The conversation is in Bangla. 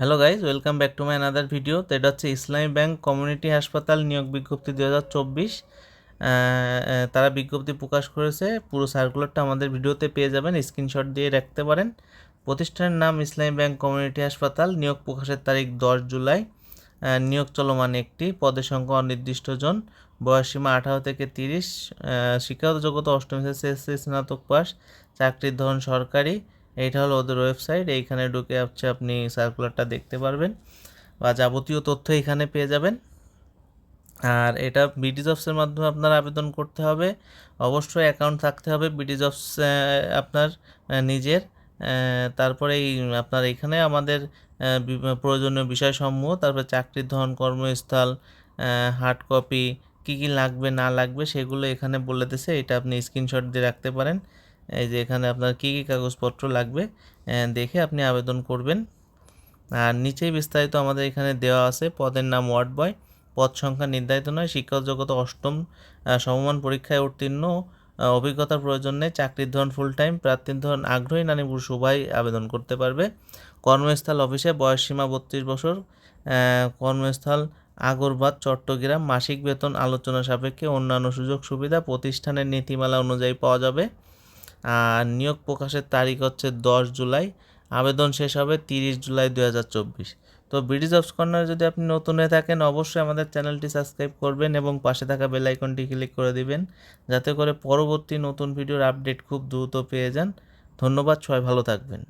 Hello guys, welcome back to my another video. তো এটা হচ্ছে ইসলামী ব্যাংক কমিউনিটি হাসপাতাল নিয়োগ বিজ্ঞপ্তি 2024। তারা বিজ্ঞপ্তি প্রকাশ করেছে। পুরো সার্কুলারটা আমাদের ভিডিওতে পেয়ে যাবেন, স্ক্রিনশট দিয়ে রাখতে পারেন। প্রতিষ্ঠানের নাম ইসলামী ব্যাংক কমিউনিটি হাসপাতাল। নিয়োগ প্রকাশের তারিখ 10 জুলাই। নিয়োগ চলমান একটি পদের সংখ্যা অনির্দিষ্ট জন। বয়সসীমা 18 থেকে 30। শিক্ষাগত যোগ্যতা অষ্টম এসএসসি স্নাতক পাস। চাকরির ধরন সরকারি। এইটা হলো ওদের ওয়েবসাইট। এইখানে ঢুকে হচ্ছে আপনি সার্কুলারটা দেখতে পারবেন বা যাবতীয় তথ্য এখানে পেয়ে যাবেন। আর এটা বিডি জবসের মাধ্যমে আপনার আবেদন করতে হবে। অবশ্যই অ্যাকাউন্ট থাকতে হবে বিডি জবস আপনার নিজের। তারপরে আপনার এখানে আমাদের প্রয়োজনীয় বিষয়সমূহ, তারপরে চাকরির ধরন, কর্মস্থল, হার্ড কপি, কী কী লাগবে না লাগবে সেগুলো এখানে বলে দিয়েছে। এটা আপনি স্ক্রিনশট দিয়ে রাখতে পারেন। এই যে এখানে আপনার কী কী কাগজপত্র লাগবে দেখে আপনি আবেদন করবেন। আর নিচেই বিস্তারিত আমাদের এখানে দেওয়া আছে। পদের নাম ওয়ার্ড বয়। পদ সংখ্যা নির্ধারিত নয়। শিক্ষাগত যোগ্যতা অষ্টম সমমান পরীক্ষায় উত্তীর্ণ। অভিজ্ঞতার প্রয়োজন নেই। চাকরির ধরন ফুল টাইম। প্রার্থীর ধরন আগ্রহী নারী পুরুষ উভয় আবেদন করতে পারবে। কর্মস্থল অফিসে। বয়সসীমা 32 বছর। কর্মস্থল আগরবাদ, চট্টগ্রাম। মাসিক বেতন আলোচনা সাপেক্ষে। অন্যান্য সুযোগ সুবিধা প্রতিষ্ঠানের নীতিমালা অনুযায়ী পাওয়া যাবে। আর নিয়োগ প্রকাশের তারিখ হচ্ছে 10 জুলাই। আবেদন শেষ হবে 30 জুলাই 2024। তো বিডি জবস কর্নার যদি আপনি নতুন হয়ে থাকেন, অবশ্যই আমাদের চ্যানেলটি সাবস্ক্রাইব করবেন এবং পাশে থাকা বেল আইকনটি ক্লিক করে দিবেন, যাতে করে পরবর্তী নতুন ভিডিওর আপডেট খুব দ্রুত পেয়ে যান। ধন্যবাদ, সবাই ভালো থাকবেন।